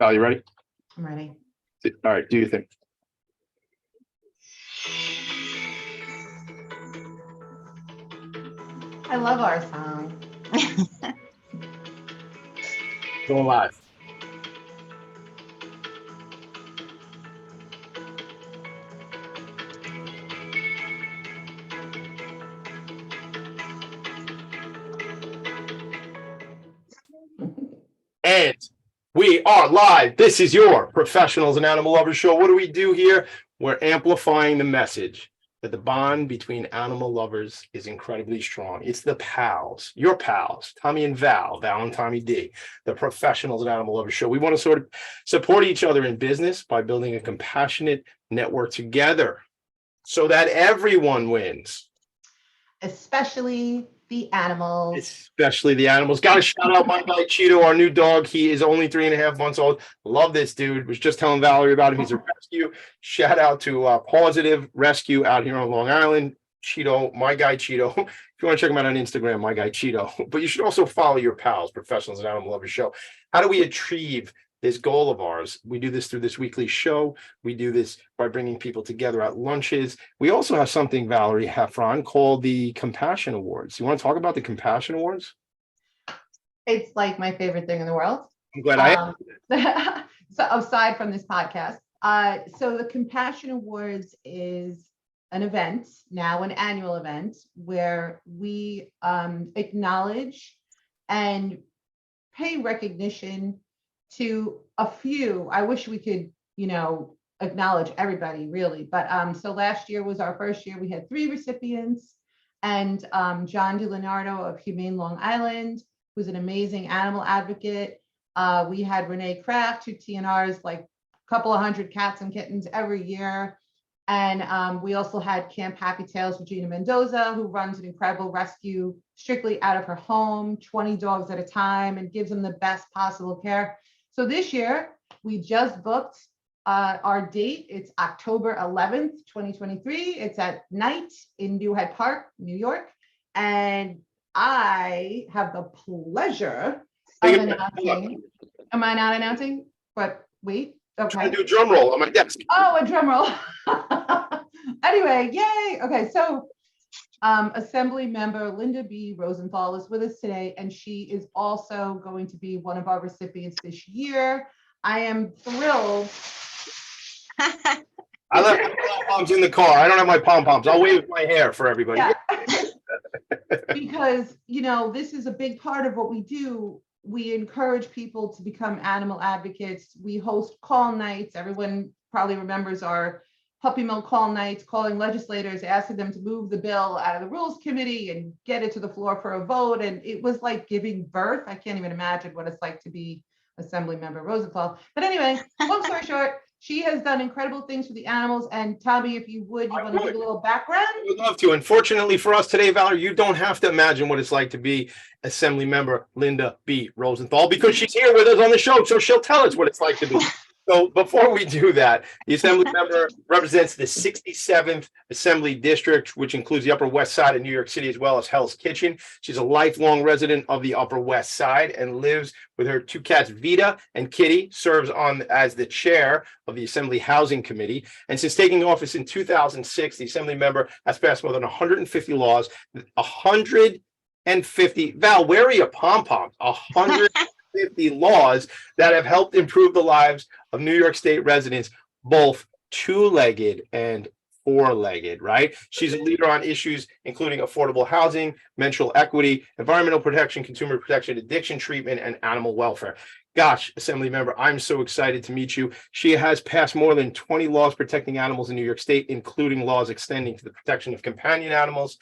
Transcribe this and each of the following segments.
Val, you ready? I'm ready. All right, do you think? I love our song. Going live. And we are live. This is your Professionals and Animal Lovers show. What do we do here? We're amplifying the message that the bond between animal lovers is incredibly strong. It's the pals, your pals, Tommy and Val, Val and Tommy D, the Professionals and Animal Lovers show. We want to sort of support each other in business by building a compassionate network together so that everyone wins. Especially the animals. Especially the animals. Got to shout out my guy Cheeto, our new dog. He is only 3.5 months old. Love this dude. Was just telling Valerie about him. He's a rescue. Shout out to Positive Rescue out here on Long Island. Cheeto, my guy Cheeto. If you want to check him out on Instagram, my guy Cheeto. But you should also follow your pals, Professionals and Animal Lovers show. How do we achieve this goal of ours? We do this through this weekly show. We do this by bringing people together at lunches. We also have something, Valerie Heffron, called the Compassion Awards. You want to talk about the Compassion Awards? It's like my favorite thing in the world. I'm glad I So aside from this podcast, so the Compassion Awards is an event, now an annual event, where we acknowledge and pay recognition to a few. I wish we could, acknowledge everybody really. But so last year was our first year. We had 3 recipients, and John DiLeonardo of Humane Long Island, who's an amazing animal advocate. We had Renee Kraft, who TNRs like a couple of hundred cats and kittens every year. And we also had Camp Happy Tails Regina Mendoza, who runs an incredible rescue strictly out of her home, 20 dogs at a time, and gives them the best possible care. So this year, we just booked our date. It's October 11th, 2023. It's at night in New Hyde Park, New York. And I have the pleasure of announcing. Am I not announcing? But wait. Okay. I do a drum roll on my desk. Oh, a drum roll. Anyway, yay. Okay, so Assembly member Linda B. Rosenthal is with us today, and she is also going to be one of our recipients this year. I am thrilled. I left my pom-poms in the car. I don't have my pom-poms. I'll wave my hair for everybody. Yeah. Because, this is a big part of what we do. We encourage people to become animal advocates. We host call nights. Everyone probably remembers our puppy mill call nights, calling legislators, asking them to move the bill out of the Rules Committee and get it to the floor for a vote. And it was like giving birth. I can't even imagine what it's like to be Assembly member Rosenthal. But anyway, long story short, she has done incredible things for the animals. And Tommy, if you would, want to give a little background? I would love to. Unfortunately for us today, Valerie, you don't have to imagine what it's like to be Assembly member Linda B. Rosenthal, because she's here with us on the show, so she'll tell us what it's like to be. So before we do that, the Assembly member represents the 67th Assembly District, which includes the Upper West Side of New York City, as well as Hell's Kitchen. She's a lifelong resident of the Upper West Side and lives with her 2 cats, Vita and Kitty, serves on as the chair of the Assembly Housing Committee. And since taking office in 2006, the Assembly member has passed more than 150 laws, 150, Val, where are your pom-poms? 150 laws that have helped improve the lives of New York State residents, both 2-legged and 4-legged, right? She's a leader on issues including affordable housing, menstrual equity, environmental protection, consumer protection, addiction treatment, and animal welfare. Gosh, Assembly member, I'm so excited to meet you. She has passed more than 20 laws protecting animals in New York State, including laws extending to the protection of companion animals,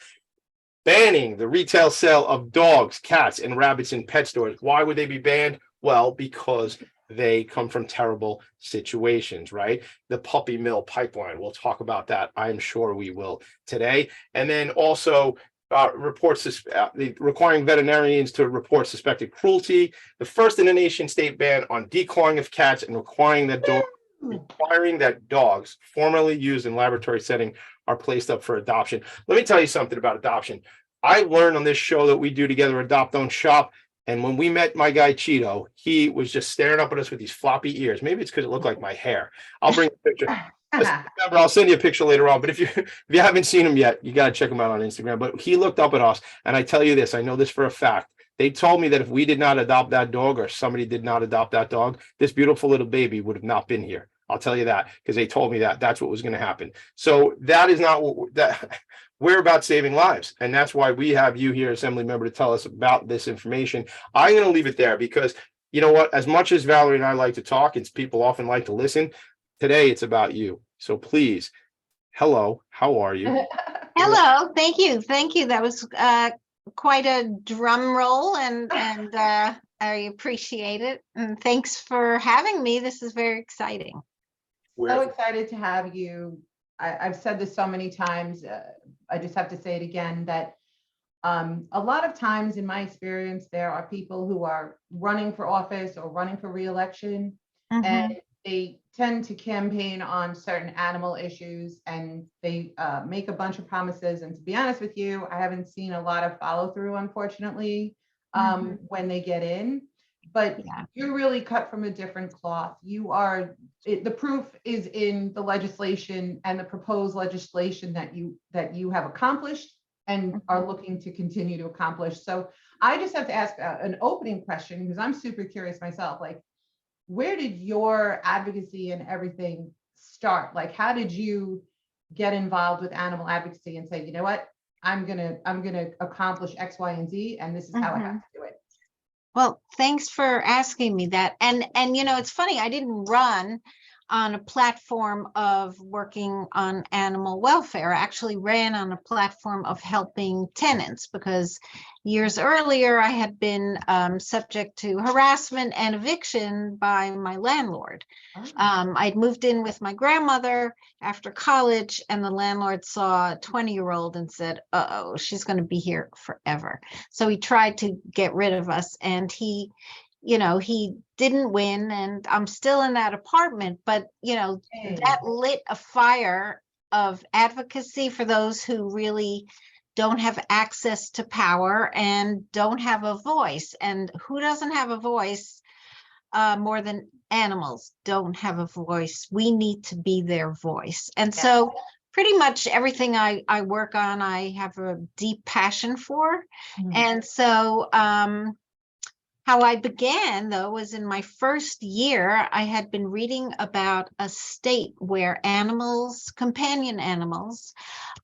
banning the retail sale of dogs, cats, and rabbits in pet stores. Why would they be banned? Well, because they come from terrible situations, right? The puppy mill pipeline. We'll talk about that. I'm sure we will today. And then also requiring veterinarians to report suspected cruelty, the first in the nation state ban on declawing of cats, and requiring that dogs formerly used in laboratory setting are placed up for adoption. Let me tell you something about adoption. I learned on this show that we do together, Adopt Don't Shop, And when we met my guy Cheeto, he was just staring up at us with these floppy ears. Maybe it's because it looked like my hair. I'll bring a picture. Remember, I'll send you a picture later on. But if you haven't seen him yet, you got to check him out on Instagram. But he looked up at us, and I tell you this, I know this for a fact. They told me that if we did not adopt that dog, or somebody did not adopt that dog, this beautiful little baby would have not been here. I'll tell you that, because they told me that that's what was going to happen. So that is not what that we're about, saving lives. And that's why we have you here, Assembly Member, to tell us about this information. I'm going to leave it there because, you know what, as much as Valerie and I like to talk, and people often like to listen, today it's about you. So please, hello, how are you? Hello, thank you. Thank you. That was quite a drum roll, and I appreciate it. And thanks for having me. This is very exciting. So excited to have you. I've said this so many times. I just have to say it again, that a lot of times in my experience, there are people who are running for office or running for re-election, and they tend to campaign on certain animal issues, and they make a bunch of promises. And to be honest with you, I haven't seen a lot of follow through, unfortunately, when they get in. But you're really cut from a different cloth. You are, the proof is in the legislation and the proposed legislation that you have accomplished and are looking to continue to accomplish. So I just have to ask an opening question, because I'm super curious myself. Like, where did your advocacy and everything start? Like, how did you get involved with animal advocacy and say, you know what, I'm gonna accomplish X, Y, and Z, and this is how I have to do it? Well, thanks for asking me that. And you know, it's funny, I didn't run on a platform of working on animal welfare. I actually ran on a platform of helping tenants, because years earlier I had been subject to harassment and eviction by my landlord. I'd moved in with my grandmother after college, and the landlord saw a 20-year-old and said, uh-oh, she's going to be here forever. So he tried to get rid of us, and he didn't win, and I'm still in that apartment. But, you know, that lit a fire of advocacy for those who really don't have access to power and don't have a voice. And who doesn't have a voice more than animals don't have a voice? We need to be their voice. And so pretty much everything I work on, I have a deep passion for. And so how I began, though, was in my first year. I had been reading about a state where animals, companion animals,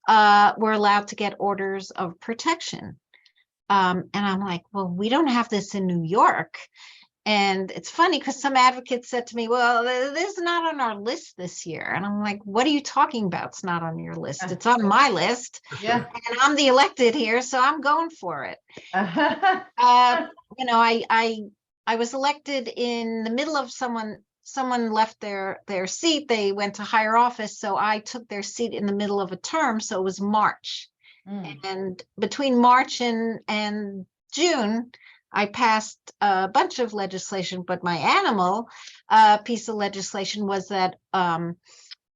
were allowed to get orders of protection. And I'm like, well, we don't have this in New York. And it's funny because some advocates said to me, well, this is not on our list this year. And I'm like, what are you talking about? It's not on your list. It's on my list. Yeah. And I'm the elected here, so I'm going for it. You know, I was elected in the middle of someone left their seat. They went to higher office. So I took their seat in the middle of a term. So it was March. And between March and June, I passed a bunch of legislation, but my animal piece of legislation was that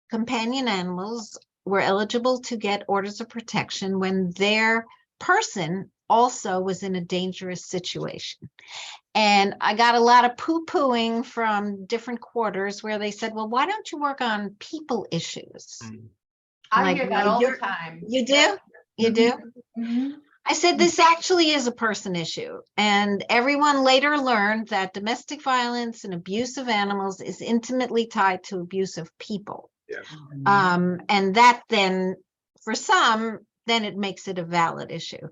companion animals were eligible to get orders of protection when their person also was in a dangerous situation. And I got a lot of poo-pooing from different quarters where they said, well, why don't you work on people issues? I hear that all the time. You do? You do? I said, this actually is a person issue. And everyone later learned that domestic violence and abuse of animals is intimately tied to abuse of people. And that then, for some, then it makes it a valid issue.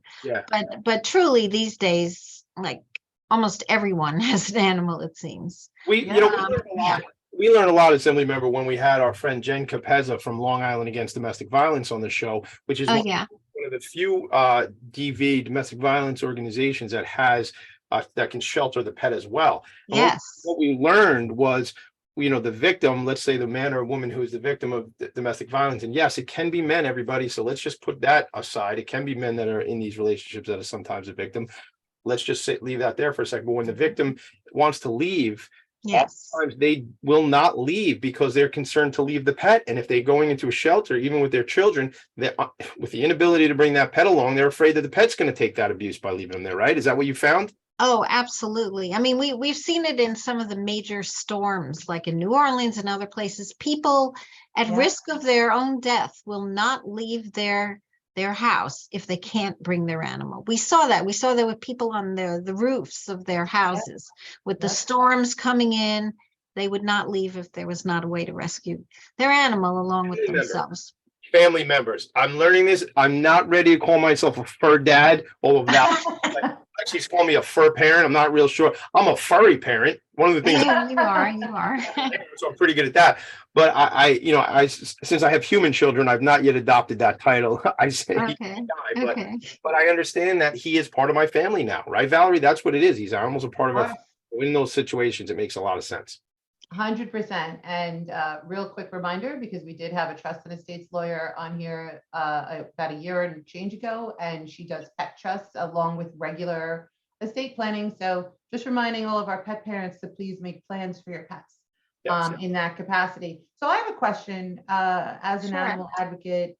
But truly these days, like, almost everyone has an animal, it seems. We learned a lot, Assembly Member, when we had our friend Jen Capezza from Long Island Against Domestic Violence on the show, which is one of the few DV, domestic violence organizations that has that can shelter the pet as well. What we learned was, you know, the victim, let's say the man or woman who is the victim of domestic violence, and yes, it can be men, everybody. So let's just put that aside. It can be men that are in these relationships that are sometimes a victim. Let's just leave that there for a second. But when the victim wants to leave, sometimes they will not leave because they're concerned to leave the pet. And if they're going into a shelter, even with their children, with the inability to bring that pet along, they're afraid that the pet's going to take that abuse by leaving them there, right? Is that what you found? Oh, absolutely. I mean, we've seen it in some of the major storms, like in New Orleans and other places. People at Yeah. risk of their own death will not leave their house if they can't bring their animal. We saw that. We saw that with people on the roofs of their houses. With the Yep. storms coming in, they would not leave if there was not a way to rescue their animal along with Family member. themselves. Family members. I'm learning this. I'm not ready to call myself a fur dad. Although that she's calling me a fur parent. I'm not real sure. I'm a furry parent. One of the things, You are. so I'm pretty good at that. But since I have human children, I've not yet adopted that title. I say, Okay. but Okay. I understand that he is part of my family now, right, Valerie? That's what it is. He's almost a part of our. In those situations, it makes a lot of sense. 100%. And real quick reminder, because we did have a trust and estates lawyer on here about a year and change ago, and she does pet trusts along with regular estate planning. So just reminding all of our pet parents to please make plans for your pets Yes. in that capacity. So I have a question as an Sure. animal advocate.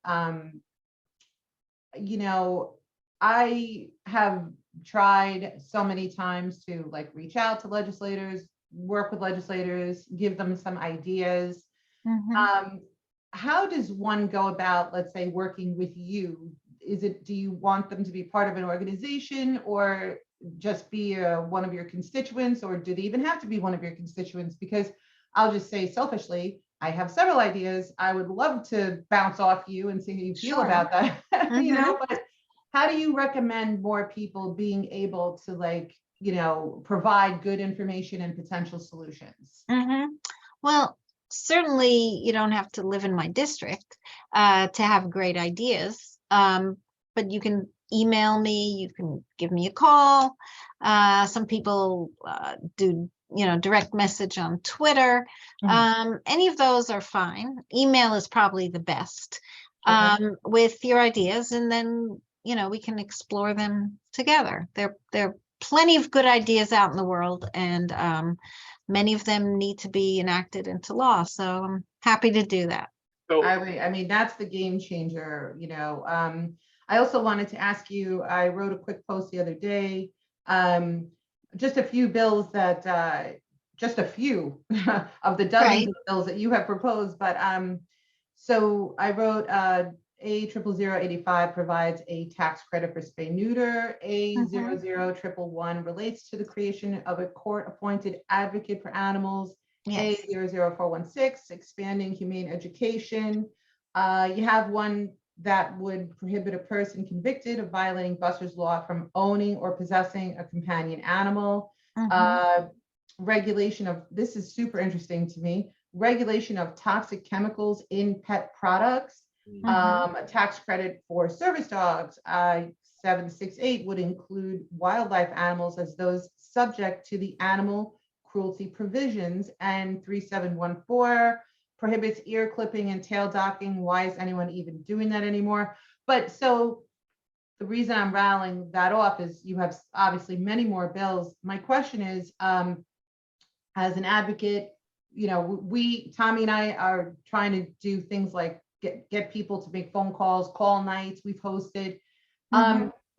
I have tried so many times to like reach out to legislators, work with legislators, give them some ideas. Mhm. How does one go about, let's say, working with you? Do you want them to be part of an organization or just be one of your constituents, or do they even have to be one of your constituents? Because I'll just say selfishly, I have several ideas. I would love to bounce off you and see how you feel Sure. about that, Mhm. but how do you recommend more people being able to provide good information and potential solutions? Well, certainly you don't have to live in my district to have great ideas, but you can email me, you can give me a call. Some people do, direct message on Twitter. Any of those are fine. Email is probably the best with your ideas, and then we can explore them together. There are plenty of good ideas out in the world, and many of them need to be enacted into law. So I'm happy to do that. So I mean, that's the game changer. I also wanted to ask you, I wrote a quick post the other day, just a few bills that, just a few of the dozens Right. of bills that you have proposed. But so I wrote A00085 provides a tax credit for spay neuter. A00111 relates to the creation of a court-appointed advocate for animals. Yes. A00416 expanding humane education. You have one that would prohibit a person convicted of violating Buster's law from owning or possessing a companion animal. Regulation of, this is super interesting to me, regulation of toxic chemicals in pet products. A tax credit for service dogs. 768 would include wildlife animals as those subject to the animal cruelty provisions, and 3714 prohibits ear clipping and tail docking. Why is anyone even doing that anymore? But so the reason I'm rattling that off is you have obviously many more bills. My question is, as an advocate, Tommy and I are trying to do things like get people to make phone calls, call nights we've hosted.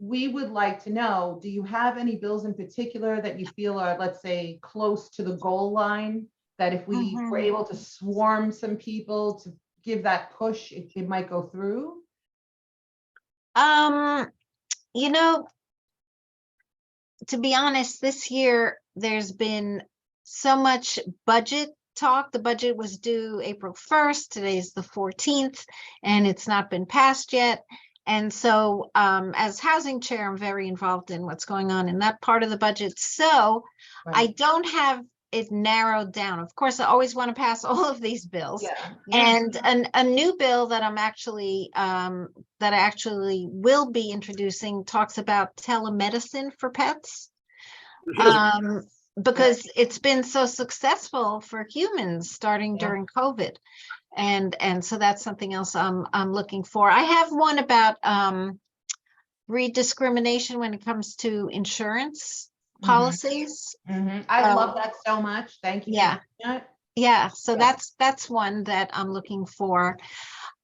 We would like to know, do you have any bills in particular that you feel are, let's say, close to the goal line, that if we were able to swarm some people to give that push, it might go through? To be honest, this year there's been so much budget talk. The budget was due April 1st. Today's the 14th, and it's not been passed yet. And so as housing chair, I'm very involved in what's going on in that part of the budget. So I don't have it narrowed down. Of course, I always want to pass all of these bills. And a new bill that I'm actually that I actually will be introducing talks about telemedicine for pets. Because it's been so successful for humans starting during COVID. And so that's something else I'm looking for. I have one about rediscrimination when it comes to insurance policies. I love that so much. Thank you. Yeah. So that's one that I'm looking for.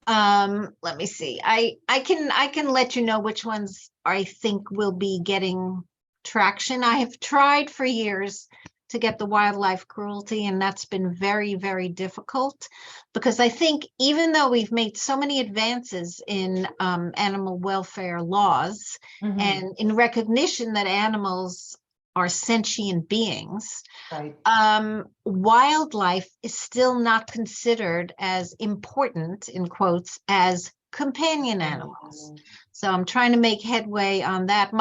Let me see. I can let you know which ones I think will be getting traction. I have tried for years to get the wildlife cruelty, and that's been very, very difficult, because I think even though we've made so many advances in animal welfare laws Mhm. and in recognition that animals are sentient beings, Right. wildlife is still not considered as important, in quotes, as companion animals. So I'm trying to make headway on that.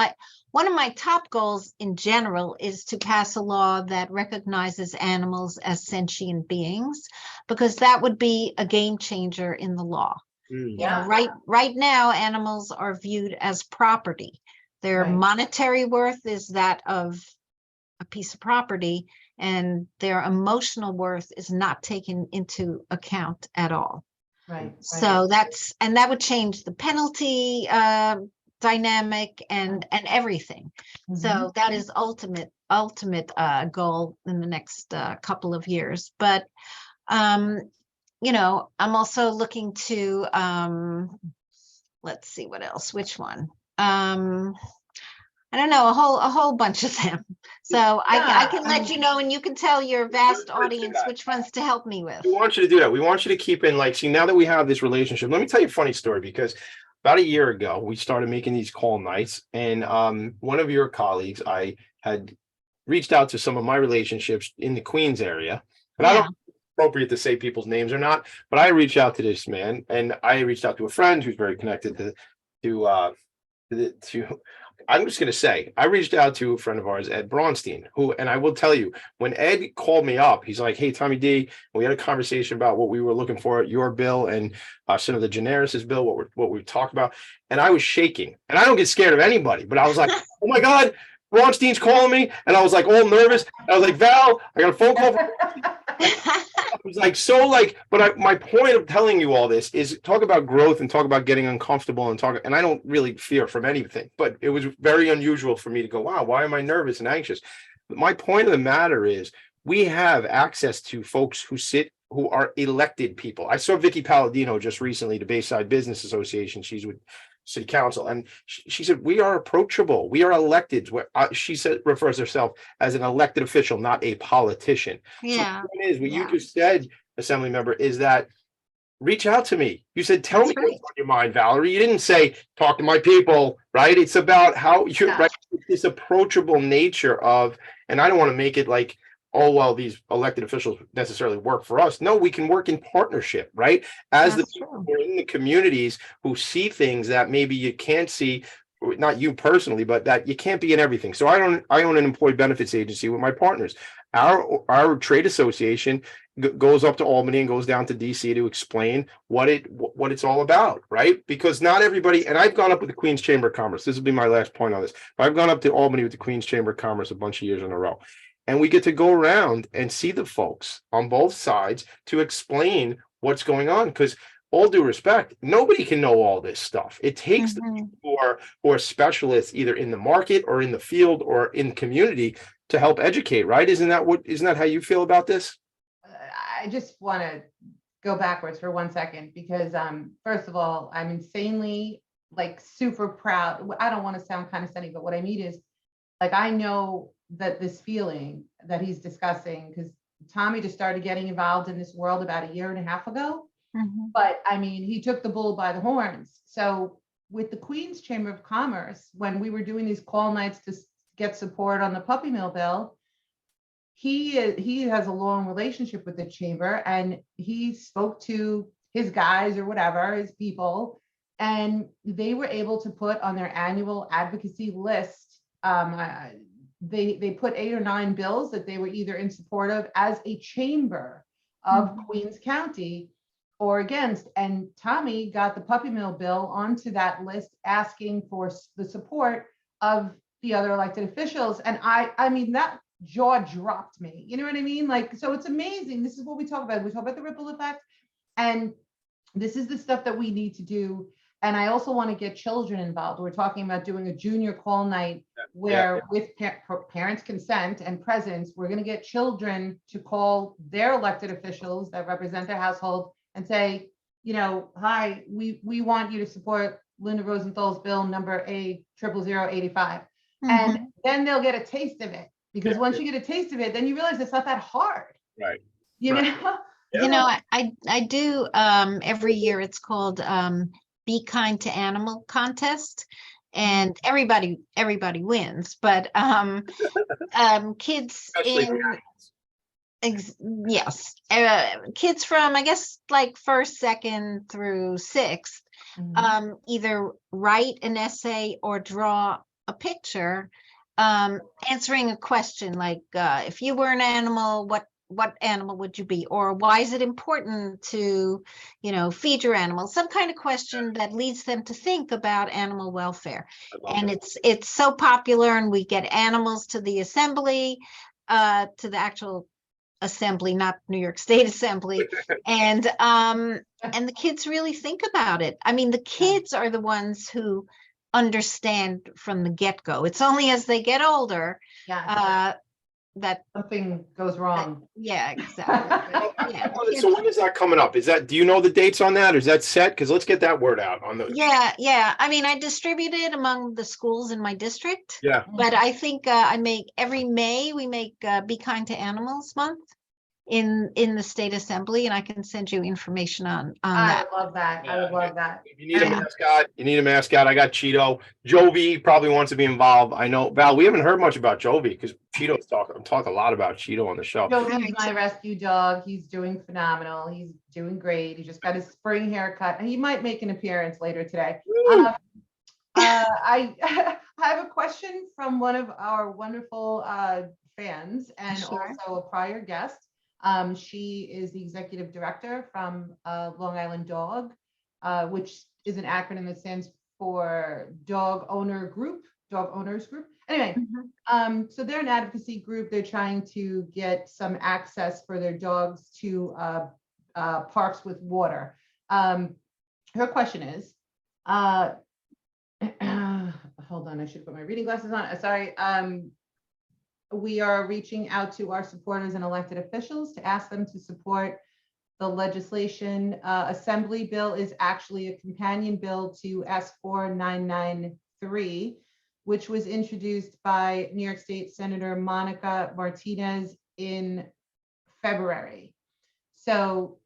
One of my top goals in general is to pass a law that recognizes animals as sentient beings, because that would be a game changer in the law. Mm. You know, right now, animals are viewed as property. Their Right. monetary worth is that of a piece of property, and their emotional worth is not taken into account at all. Right. So that would change the penalty dynamic and everything. Mhm. So that is ultimate goal in the next couple of years. But you know, I'm also looking to let's see what else. Which one? I don't know, a whole bunch of them. So I can let you know, and you can tell your vast audience which ones to help me with. We want you to do that. We want you to keep in, like, see, now that we have this relationship, let me tell you a funny story, because about a year ago, we started making these call nights, and one of your colleagues, I had reached out to some of my relationships in the Queens area, and I don't Yeah. know if it's appropriate to say people's names or not, but I reached out to this man, and I reached out to a friend who's very connected to I'm just going to say, I reached out to a friend of ours, Ed Braunstein, who, and I will tell you, when Ed called me up, he's like, "Hey, Tommy D, we had a conversation about what we were looking for at your bill and some of the generis bill, what we talked about." And I was shaking, and I don't get scared of anybody, but I was like, "Oh my God, Braunstein's calling me." And I was like, all nervous. I was like, "Val, I got a phone call from I was like, so like, but my point of telling you all this is talk about growth and talk about getting uncomfortable and talk. And I don't really fear from anything, but it was very unusual for me to go, wow, why am I nervous and anxious? But my point of the matter is we have access to folks who are elected people. I saw Vicky Palladino just recently, the Bayside Business Association. She's with city council, and she said, we are approachable. We are elected. She said, refers herself as an elected official, not a politician. Yeah. So the point is, what you Yeah. just said, Assembly member, is that reach out to me. You said, tell That's me right. what's on your mind, Valerie. You didn't say, talk to my people, right? It's about how you're Yeah. right. This approachable nature of, and I don't want to make it like, oh, well, these elected officials necessarily work for us. No, we can work in partnership, right? As the That's people true. who are in the communities who see things that maybe you can't see, not you personally, but that you can't be in everything. So I own an employee benefits agency with my partners. Our trade association goes up to Albany and goes down to DC to explain what it's all about, right? Because not everybody, and I've gone up with the Queens Chamber of Commerce. This will be my last point on this. I've gone up to Albany with the Queens Chamber of Commerce a bunch of years in a row. And we get to go around and see the folks on both sides to explain what's going on. Because all due respect, nobody can know all this stuff. It takes the Mhm. people who are specialists either in the market or in the field or in community to help educate, right? Isn't that how you feel about this? I just want to go backwards for 1 second because first of all, I'm insanely like super proud. I don't want to sound condescending, but what I mean is like I know that this feeling that he's discussing, because Tommy just started getting involved in this world about a year and a half ago. Mhm. But I mean, he took the bull by the horns. So with the Queens Chamber of Commerce, when we were doing these call nights to get support on the puppy mill bill, he has a long relationship with the chamber, and he spoke to his guys or whatever, his people, and they were able to put on their annual advocacy list. They put 8 or 9 bills that they were either in support of as a chamber of Mhm. Queens County or against. And Tommy got the puppy mill bill onto that list, asking for the support of the other elected officials. And I mean, that jaw dropped me. You know what I mean? Like, so it's amazing. This is what we talk about. We talk about the ripple effect. And this is the stuff that we need to do. And I also want to get children involved. We're talking about doing a junior call night where with parents' consent and presence, we're going to get children to call their elected officials that represent their household and say, you know, hi, we want you to support Linda Rosenthal's bill number A0085. and Mhm. then they'll get a taste of it. Because once you get a taste of it, then you realize it's not that hard, Right. you Right. know? You know, I do every year. It's called Be Kind to Animal contest, and everybody wins. But kids Especially the in yes, kids from, I guess, like first, second through sixth, either write an essay or draw a picture, answering a question like, if you were an animal, what animal would you be? Or why is it important to, feed your animal? Some kind of question that leads them to think about animal welfare. I love And it. it's so popular, and we get animals to the assembly, to the actual assembly, not New York State Assembly. And the kids really think about it. I mean, the kids are the ones who understand from the get-go. It's only as they get older Yeah, that something goes wrong. yeah, exactly. But, yeah, the So kids, when is that coming up? Do you know the dates on that? Or is that set? Because let's get that word out on the. yeah. I mean, I distribute it among the schools in my district, Yeah. but I think I make every May we make Be Kind to Animals Month in the state assembly, and I can send you information on I that. would love that. I would love that. If you need a mascot, you need a mascot. I got Cheeto. Jovi probably wants to be involved. I know, Val, we haven't heard much about Jovi because Cheeto's talk a lot about Cheeto on the show. Joey's my rescue dog. He's doing phenomenal. He's doing great. He just got his spring haircut. He might make an appearance later today. I I have a question from one of our wonderful fans and Sure. also a prior guest. She is the executive director from Long Island Dog, which is an acronym that stands for Dog Owners Group. Anyway, so they're an advocacy group. They're trying to get some access for their dogs to parks with water. Her question is, hold on, I should put my reading glasses on. Sorry. We are reaching out to our supporters and elected officials to ask them to support the legislation. Assembly bill is actually a companion bill to S4993, which was introduced by New York State Senator Monica Martinez in February. So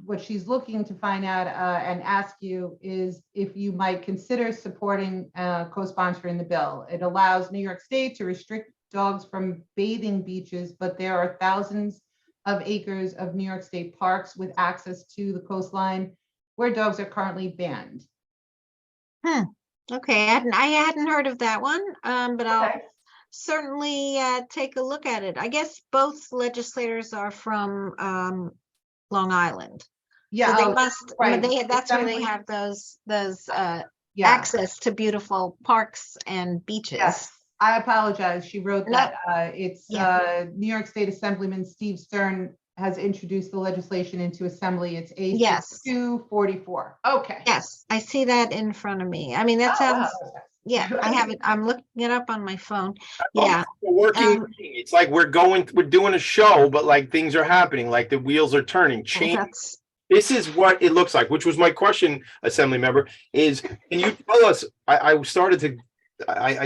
what she's looking to find out and ask you is if you might consider supporting co-sponsoring the bill. It allows New York State to restrict dogs from bathing beaches, but there are thousands of acres of New York State parks with access to the coastline where dogs are currently banned. Okay, I hadn't heard of that one, but I'll certainly take a look at it. I guess both legislators are from Long Island. Yeah, so they must. right. That's where they have those access to beautiful parks and beaches. Yes. I apologize. She wrote that. It's New York State Assemblyman Steve Stern has introduced the legislation into assembly. It's AC 244. Okay. Yes, I see that in front of me. I mean, that sounds. Yeah, I have it. I'm looking it up on my phone. Yeah. Working. It's like we're doing a show, but like things are happening, like the wheels are turning. This is what it looks like, which was my question, Assembly member, is can you tell us, I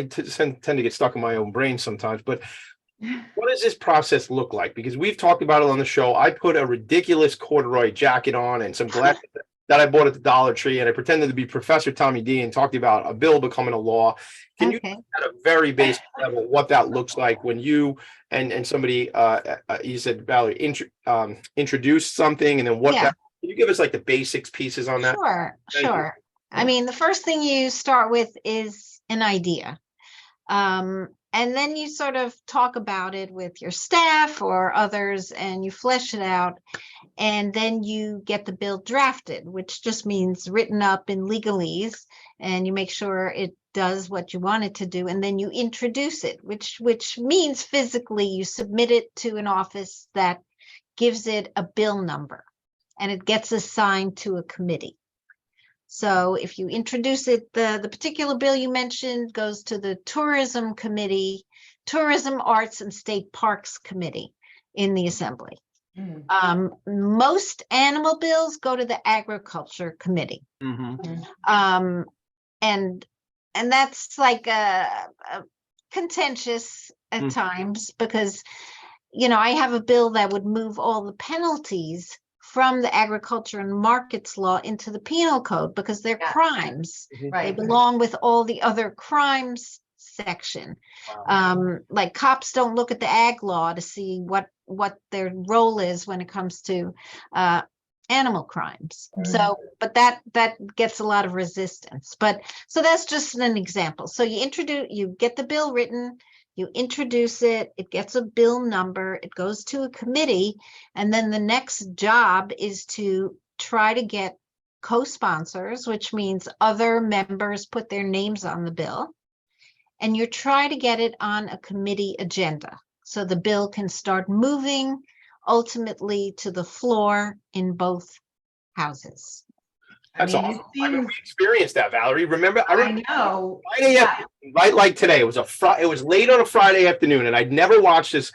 tend to get stuck in my own brain sometimes, but what does this process look like? Because we've talked about it on the show. I put a ridiculous corduroy jacket on and some glasses that I bought at the Dollar Tree, and I pretended to be Professor Tommy D and talked about a bill becoming a law. Can you at a very basic level what that looks like when you and somebody you said, Valerie, introduce something, and then what that, can you give us like the basics pieces on that? Sure. I mean, the first thing you start with is an idea. And then you sort of talk about it with your staff or others, and you flesh it out. And then you get the bill drafted, which just means written up in legalese, and you make sure it does what you want it to do. And then you introduce it, which means physically you submit it to an office that gives it a bill number, and it gets assigned to a committee. So if you introduce it, the particular bill you mentioned goes to the Tourism Committee, Tourism, Arts, and State Parks Committee in the Assembly. Most animal bills go to the Agriculture Committee. And that's like contentious at Mm. times because, you know, I have a bill that would move all the penalties from the agriculture and markets law into the penal code because they're Yeah. crimes. They Right. belong with all the other crimes section. Wow. Like cops don't look at the ag law to see what their role is when it comes to animal crimes. Right. So, but that gets a lot of resistance. But so that's just an example. So you get the bill written, you introduce it, it gets a bill number, it goes to a committee, and then the next job is to try to get co-sponsors, which means other members put their names on the bill, and you try to get it on a committee agenda so the bill can start moving ultimately to the floor in both houses. That's I mean, awesome. I mean, we experienced that, Valerie. Remember? I I remember know. Friday Yeah. afternoon, right like today. It was it was late on a Friday afternoon, and I'd never watched this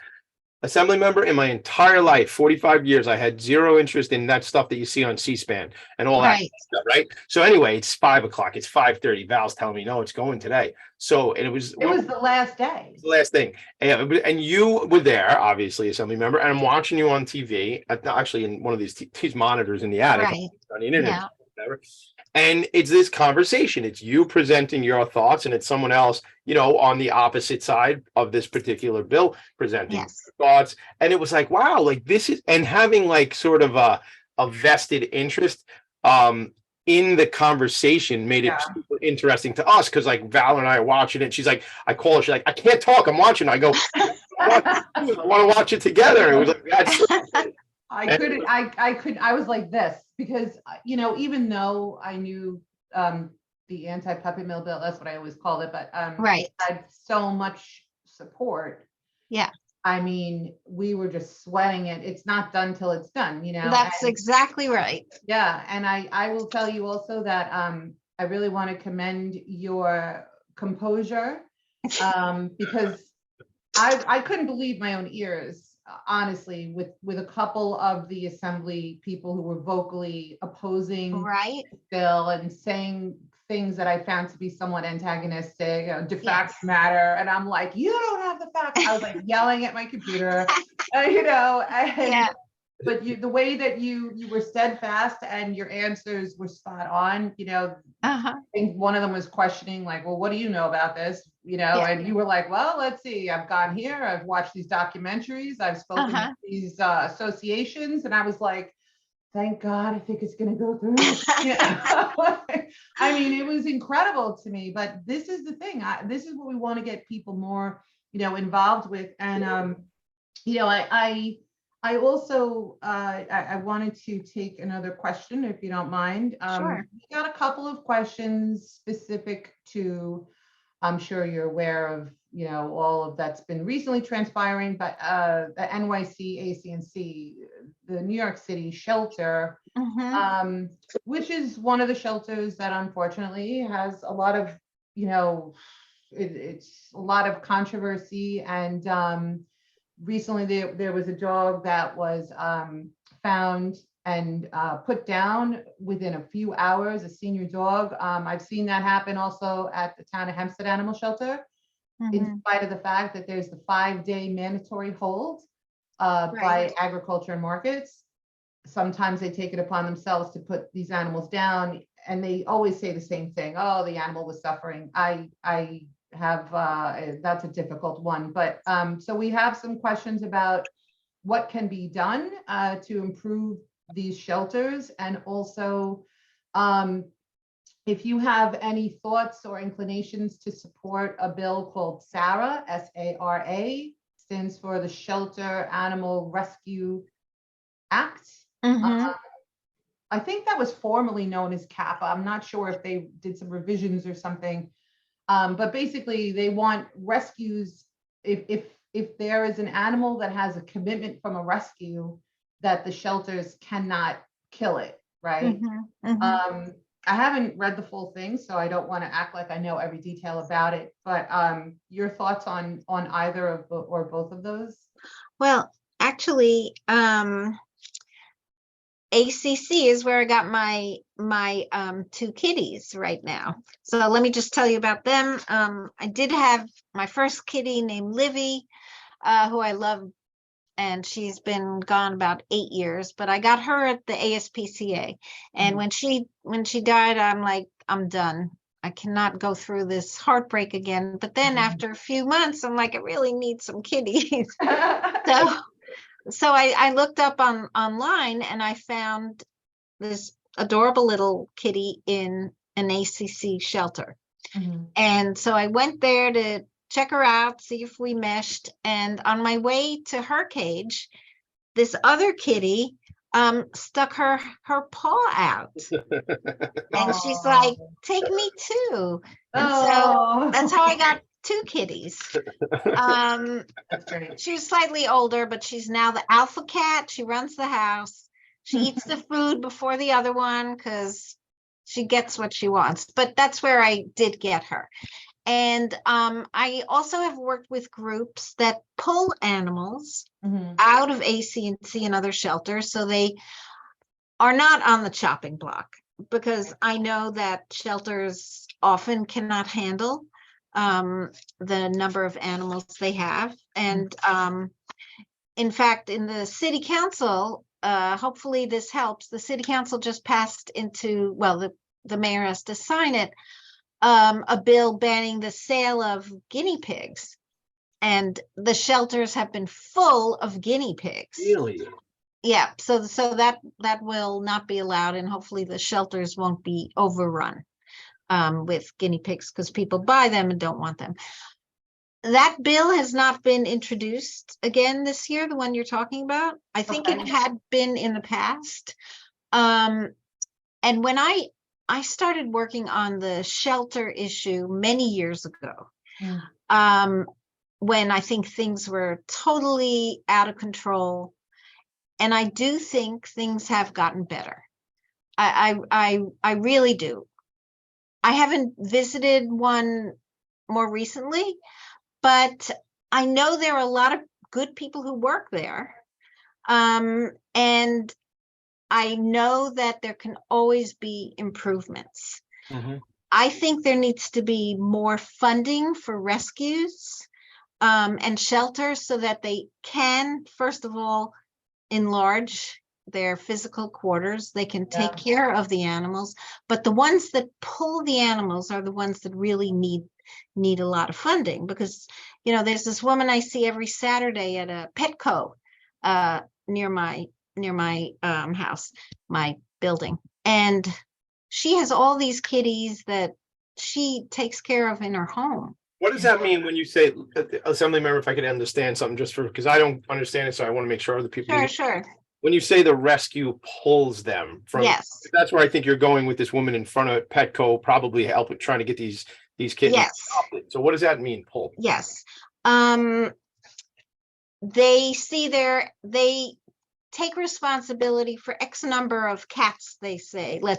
assembly member in my entire life. 45 years. I had zero interest in that stuff that you see on C-SPAN and all that Right. stuff, right? So anyway, it's 5 o'clock. It's 5:30. Val's telling me, no, it's going today. So and it was It was the last day. the last thing. And you were there, obviously, assembly member, and I'm watching you on TV, actually in one of these monitors in the attic, Right. on the internet, Yeah. whatever. And it's this conversation. It's you presenting your thoughts, and it's someone else, on the opposite side of this particular bill presenting Yes. thoughts. And it was like, wow, like this is, and having like sort of a vested interest in the conversation made it Yeah. super interesting to us because like Val and I are watching it. She's like, I call her, she's like, I can't talk, I'm watching. I go, I want to watch it together. It was like that's I was like this because, even though I knew the anti-puppy mill bill, that's what I always called it, but Right. it had so much support. Yeah. I mean, we were just sweating it. It's not done till it's done, That's and exactly right. yeah. And I will tell you also that I really want to commend your composure because I couldn't believe my own ears, honestly, with a couple of the assembly people who were vocally opposing Right. the bill and saying things that I found to be somewhat antagonistic, de facto Yes. matter. And I'm like, you don't have the facts. I was like yelling at my computer, and, Yeah. but the way that you were steadfast and your answers were spot on, Uh-huh. I think one of them was questioning, like, well, what do you know about this? Yeah. And you were like, well, let's see, I've gone here, I've watched these documentaries, I've spoken Uh-huh. to these associations, and I was like, thank God, I think it's going to go through. I mean, it was incredible to me, but this is the thing. This is what we want to get people more, involved with. And, I also I wanted to take another question, if you don't mind. Sure. We got a couple of questions specific to, I'm sure you're aware of, all of that's been recently transpiring, but the NYC ACNC, the New York City shelter, Mhm. which is one of the shelters that unfortunately has a lot of, it's a lot of controversy. And recently there was a dog that was found and put down within a few hours, a senior dog. I've seen that happen also at the town of Hempstead Animal Shelter, in Mhm. spite of the fact that there's the 5-day mandatory hold by Right. agriculture and markets. Sometimes they take it upon themselves to put these animals down, and they always say the same thing. Oh, the animal was suffering. I have that's a difficult one, but so we have some questions about what can be done to improve these shelters, and also if you have any thoughts or inclinations to support a bill called SARA, SARA, stands for the Shelter Animal Rescue Act. Mhm. I think that was formerly known as CAPA. I'm not sure if they did some revisions or something. But basically they want rescues. If there is an animal that has a commitment from a rescue, that the shelters cannot kill it, right? Mhm. Mhm. I haven't read the full thing, so I don't want to act like I know every detail about it, but your thoughts on either of or both of those? Well, actually, ACC is where I got my two kitties right now. So let me just tell you about them. I did have my first kitty named Livy, who I love, and she's been gone about 8 years, but I got her at the ASPCA. And when she died, I'm like, I'm done. I cannot go through this heartbreak again. But then after a few months, I'm like, I really need some kitties. So I looked up online and I found this adorable little kitty in an ACC shelter. And so I went there to check her out, see if we meshed. And on my way to her cage, this other kitty stuck her paw out. And she's like, take me too. And so that's how I got two kitties. That's great. She was slightly older, but she's now the alpha cat. She runs the house. She eats the food before the other one because she gets what she wants. But that's where I did get her. And I also have worked with groups that pull animals out of AC&C and other shelters so they are not on the chopping block, because I know that shelters often cannot handle the number of animals they have. And in fact, in the city council, hopefully this helps, the city council just passed into, well, the mayor has to sign it, a bill banning the sale of guinea pigs. And the shelters have been full of guinea pigs. Really? Yeah, so that will not be allowed, and hopefully the shelters won't be overrun with guinea pigs because people buy them and don't want them. That bill has not been introduced again this year, the one you're talking about. I think it had been in the past. And when I started working on the shelter issue many years ago, when I think things were totally out of control, and I do think things have gotten better. I really do. I haven't visited one more recently, but I know there are a lot of good people who work there. And I know that there can always be improvements. I think there needs to be more funding for rescues and shelters so that they can, first of all, enlarge their physical quarters. They can take care of the animals, but the ones that pull the animals are the ones that really need a lot of funding, because, you know, there's this woman I see every Saturday at a Petco near my house, my building, and she has all these kitties that she takes care of in her home. What does that mean when you say, Assembly member, if I could understand something just for, because I don't understand it, so I want to make sure other people. Sure. When you say the rescue pulls them from, yes, that's where I think you're going with this woman in front of Petco, probably helping trying to get these kittens adopted. So what does that mean, pull? Yes. They take responsibility for X number of cats, let's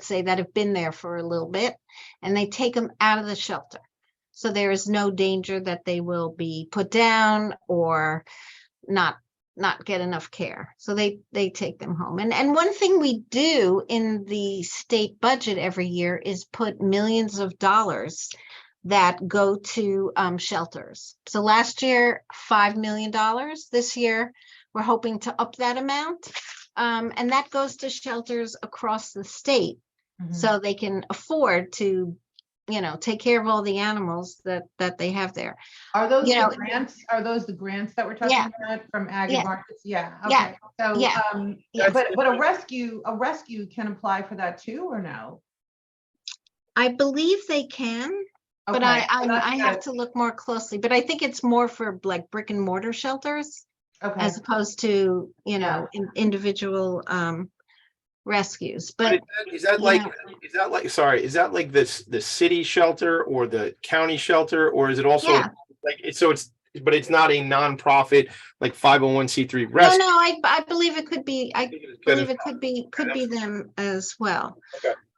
say, that have been there for a little bit, and they take them out of the shelter. So there is no danger that they will be put down or not get enough care. So they take them home. And one thing we do in the state budget every year is put millions of dollars that go to shelters. So last year, $5 million. This year, we're hoping to up that amount. And that goes to shelters across the state. So they can afford to, you know, take care of all the animals that they have there. Are those the grants? Are those the grants that we're talking about from Ag and Markets? Yeah. Okay. So, but a rescue can apply for that too, or no? I believe they can, but I have to look more closely. But I think it's more for like brick and mortar shelters, as opposed to, you know, individual rescues. But is that like this the city shelter or the county shelter, or is it also but it's not a nonprofit like 501c3 rescue? No, I believe it could be. I believe it could be them as well.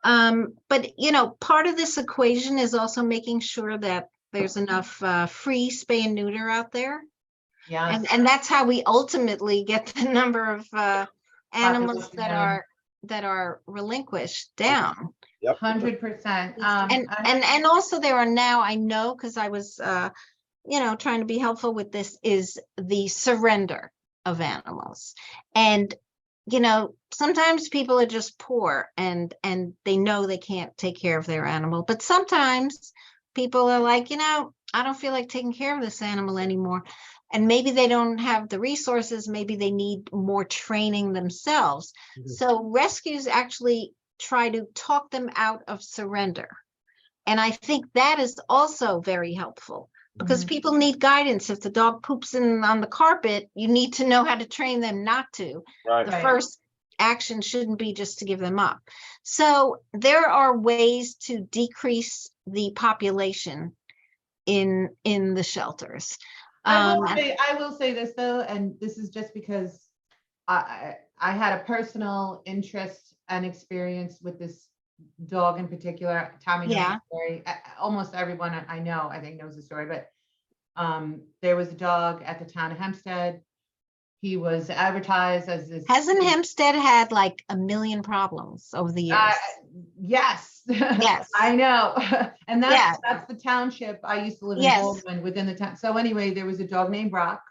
But you know, part of this equation is also making sure that there's enough free spay and neuter out there. And that's how we ultimately get the number of animals that are that are relinquished down. Yep. 100%. And also there are now, I know, because I was trying to be helpful with this, is the surrender of animals. And sometimes people are just poor and they know they can't take care of their animal, but sometimes people are like, I don't feel like taking care of this animal anymore. And maybe they don't have the resources, maybe they need more training themselves. Mhm. So rescues actually try to talk them out of surrender. And I think that is also very helpful, because Mhm. people need guidance. If the dog poops on the carpet, you need to know how to train them not to. Right. The Right. first action shouldn't be just to give them up. So there are ways to decrease the population in the shelters. I will say this though, and this is just because I had a personal interest and experience with this dog in particular. Tommy knows Yeah. the story. Almost everyone I know, I think, knows the story. But there was a dog at the town of Hempstead. He was advertised as this. Hasn't Hempstead had like a million problems over the years? Yes. Yes. I know. And Yeah. that's the township I used to live in, Yes. Baldwin, within the town. So anyway, there was a dog named Brock.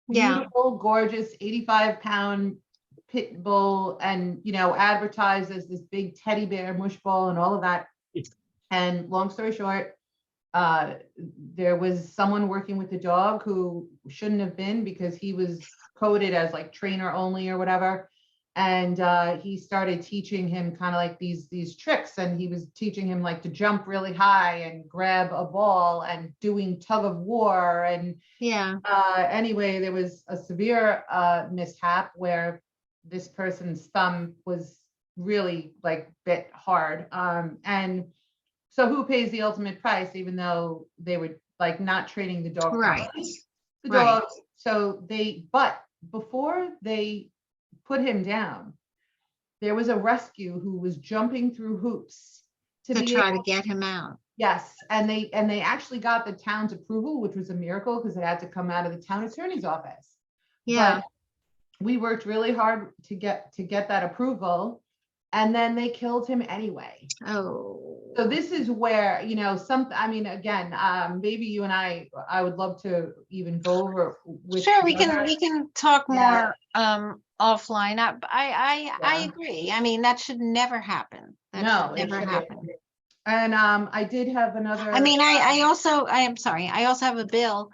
Yeah. Beautiful, gorgeous, 85-pound pit bull, and advertised as this big teddy bear mush ball and all of that. And long story short, there was someone working with the dog who shouldn't have been, because he was coded as like trainer only or whatever. And he started teaching him kind of like these tricks, and he was teaching him like to jump really high and grab a ball and doing tug of war. And Yeah. anyway, there was a severe mishap where this person's thumb was really like bit hard. And so who pays the ultimate price, even though they were like not training the dog Right. properly? The Right. dog. So but before they put him down, there was a rescue who was jumping through hoops To be try able. to get him out. Yes, and they actually got the town's approval, which was a miracle because it had to come out of the town attorney's office. Yeah. But we worked really hard to get that approval, and then they killed him anyway. Oh. So this is where, I mean, again, maybe you and I would love to even go over with. Sure, we can talk Yeah. more offline. I Yeah. agree. I mean, that should never happen. That No, should it never shouldn't. happen. And I did have another. I mean, I am sorry. I also have a bill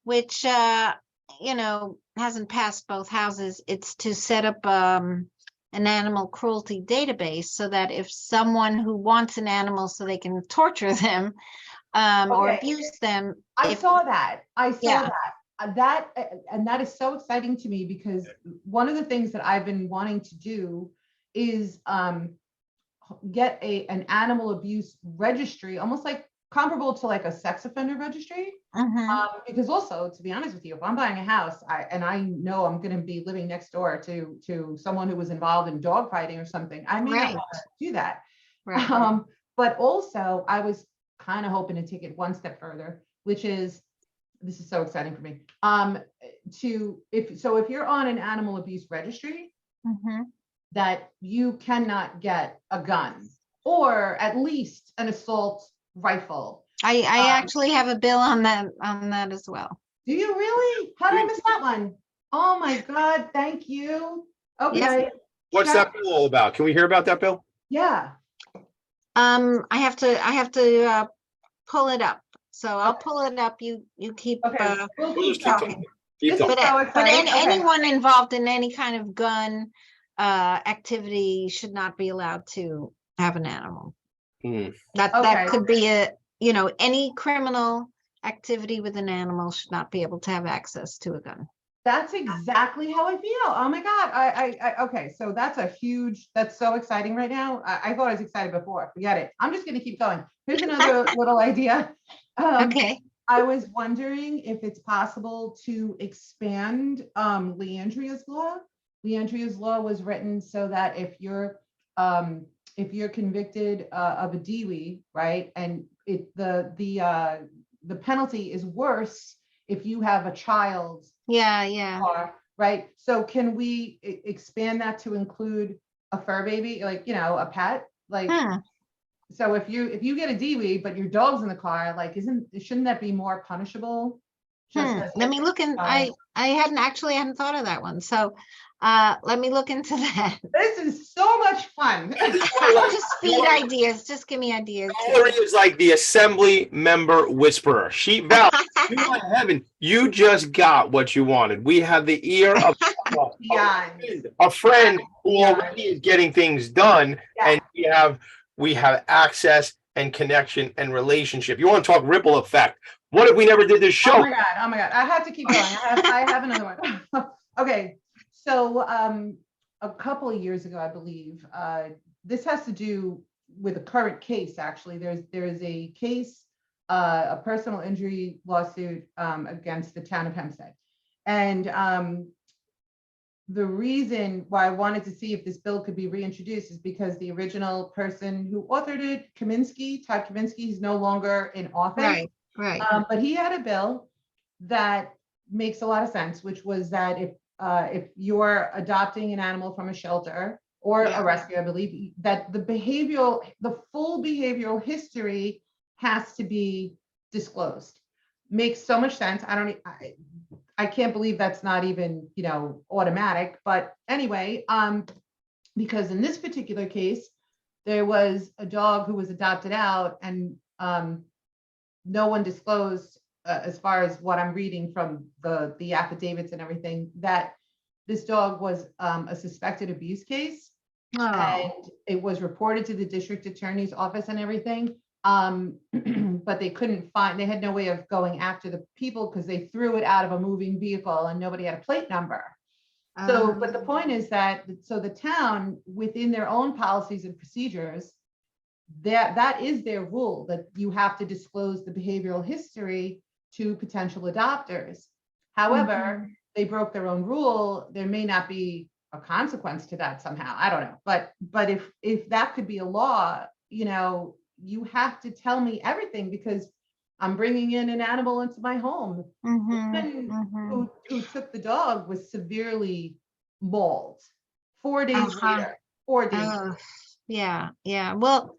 which hasn't passed both houses. It's to set up an animal cruelty database, so that if someone who wants an animal so they can torture them or Okay. abuse them. I saw that. Yeah. And that is so exciting to me, because one of the things that I've been wanting to do is get an animal abuse registry, almost like comparable to like a sex offender registry. Because also, to be honest with you, if I'm buying a house and I know I'm going to be living next door to someone who was involved in dog fighting or something, I may not want to do that. Right. But also, I was kind of hoping to take it one step further, which is, this is so exciting for me. If you're on an animal abuse registry, that you cannot get a gun, or at least an assault rifle. I actually have a bill on that as well. Do you really? How did I miss that one? Oh my God, thank you. Okay. Yes. What's that bill all about? Can we hear about that bill? Yeah. I have to pull it up. So I'll pull it up. You keep. Okay. We'll We'll keep just keep talking. talking. Keep This is talking. so But exciting. Okay. anyone involved in any kind of gun activity should not be allowed to have an animal. That Okay. could be any criminal activity with an animal should not be able to have access to a gun. That's exactly how I feel. Oh my God. I okay. So that's so exciting right now. I thought I was excited before. Forget it. I'm just going to keep going. Here's another little idea. Okay. I was wondering if it's possible to expand Leandria's law. Leandria's law was written so that if you're convicted of a DWI, right, and the penalty is worse if you have a child. Yeah. Right. So can we expand that to include a fur baby, like, a pet, like, Hmm. so if you get a DWI, but your dog's in the car, like, shouldn't that be more punishable? Just as Let me look in. I hadn't thought of that one. So let me look into that. This is so much fun. Just feed ideas. Just give me ideas. Valerie is like the assembly member whisperer. Val, you know, heaven, you just got what you wanted. We have the ear of a friend who already is getting things done, and we have access and connection and relationship. You want to talk ripple effect? What if we never did this show? Oh my god! I have to keep going. I have another one. Okay, so a couple of years ago, I believe, this has to do with a current case. Actually, there's a case, a personal injury lawsuit against the town of Hempstead, and the reason why I wanted to see if this bill could be reintroduced is because the original person who authored it, Todd Kaminsky, he's no longer in office. Right. But he had a bill that makes a lot of sense, which was that if you're adopting an animal from a shelter or a rescue, I believe, that the full behavioral history has to be disclosed. Makes so much sense. I can't believe that's not even, automatic. But anyway, because in this particular case, there was a dog who was adopted out, and no one disclosed, as far as what I'm reading from the affidavits and everything, that this dog was a suspected abuse case. And it was reported to the district attorney's office and everything. But they had no way of going after the people because they threw it out of a moving vehicle and nobody had a plate number. So, but the point is that, so the town, within their own policies and procedures, that is their rule, that you have to disclose the behavioral history to potential adopters. However, they broke their own rule. There may not be a consequence to that somehow. I don't know. But if that could be a law, you have to tell me everything because I'm bringing in an animal into my home. The woman who took the dog was severely mauled 4 days later. 4 days. Yeah. Well,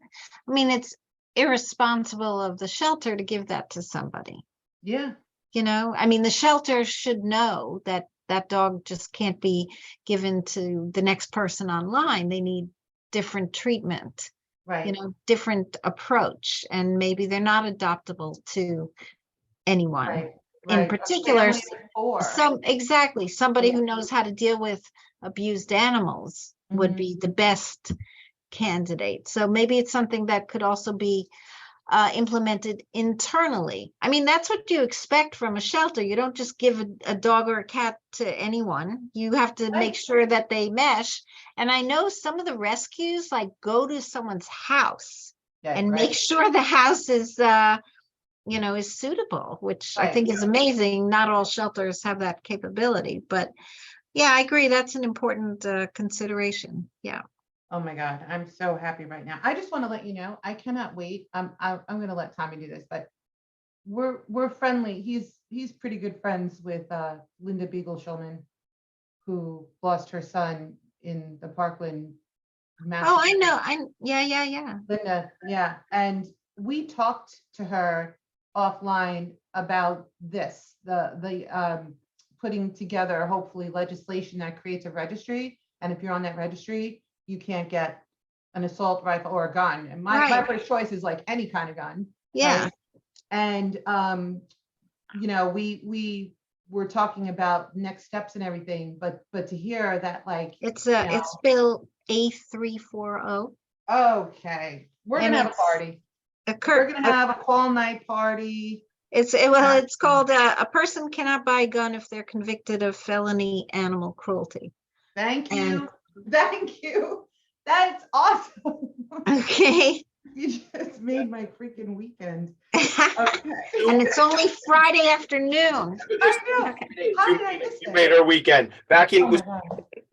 I mean, it's irresponsible of the shelter to give that to somebody. Yeah. I mean, the shelter should know that that dog just can't be given to the next person online. They need different treatment. Right. Different approach, and maybe they're not adoptable to anyone. Right. In particular, somebody who knows how to deal with abused animals would be the best candidate. So maybe it's something that could also be implemented internally. I mean, that's what you expect from a shelter. You don't just give a dog or a cat to anyone. You have to make sure that they mesh. And I know some of the rescues go to someone's house and make sure the house is, is suitable, which I think is amazing. Not all shelters have that capability, but yeah, I agree. That's an important consideration. Yeah. Oh my God, I'm so happy right now. I just want to let you know, I cannot wait. I'm going to let Tommy do this, but we're friendly. He's pretty good friends with Linda B, who lost her son in the Parkland. Oh, I know. Yeah. Linda, yeah. And we talked to her offline about this, the putting together, hopefully, legislation that creates a registry. And if you're on that registry, you can't get an assault rifle or a gun. And my first choice is any kind of gun. Yeah. Right? And we were talking about next steps and everything, but to hear that it's Bill A340. Okay. We're gonna have a party. We're gonna have a call night party. It's called a person cannot buy a gun if they're convicted of felony animal cruelty. Thank you. Thank you. That's awesome. Okay. You just made my freaking weekend. Okay. And it's only Friday afternoon. I know. How did I miss You made her weekend. Back in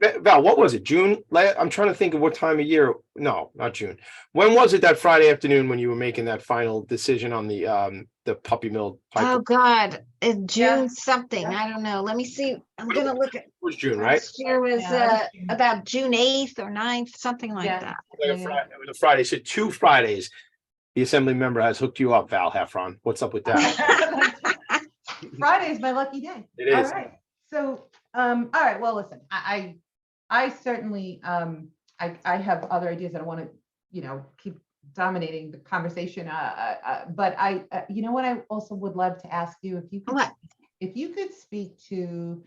Val, what was it? June? I'm trying to think of what time of year. No, not June. When was it that Friday afternoon when you were making that final decision on the puppy mill pipe? Oh, God, June Yeah. something. Yeah. I don't know. Let me see. I'm gonna look at It was June, right? last year was Yeah, that was June. about June 8th or 9th, something like Yeah. that. It was a Friday. So 2 Fridays. The assembly member has hooked you up, Val Heffron. What's up with that? Friday's my lucky day. It is. All right. So, all right. Well, listen, I certainly, I have other ideas that I want to, keep dominating the conversation. But you know what, I also would love to ask you What? if you could speak to,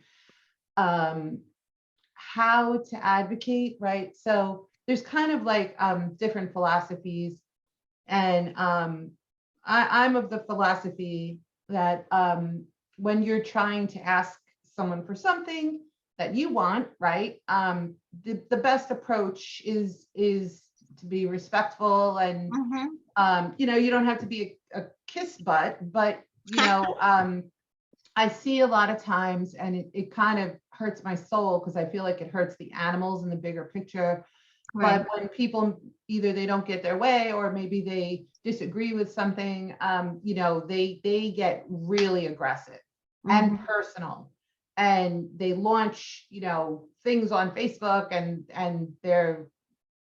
how to advocate, right? So there's kind of like, different philosophies. And I'm of the philosophy that when you're trying to ask someone for something that you want, right? The best approach is to be respectful and Mhm. you don't have to be a kiss butt, but I see a lot of times, and it kind of hurts my soul because I feel like it hurts the animals in the bigger picture. Right. But when people either they don't get their way or maybe they disagree with something, they get really aggressive and Mhm. personal, and they launch, things on Facebook, and they're,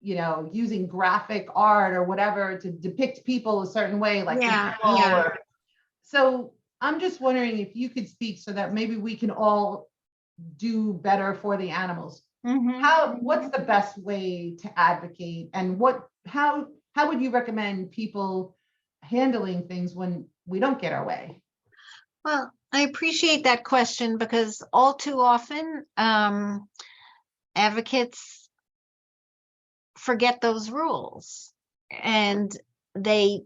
using graphic art or whatever to depict people a certain way, like the Yeah, devil yeah. so I'm just wondering if you could speak so that maybe we can all do better for the animals. What's the best way to advocate, and how would you recommend people handling things when we don't get our way? Well, I appreciate that question because all too often, advocates forget those rules, and they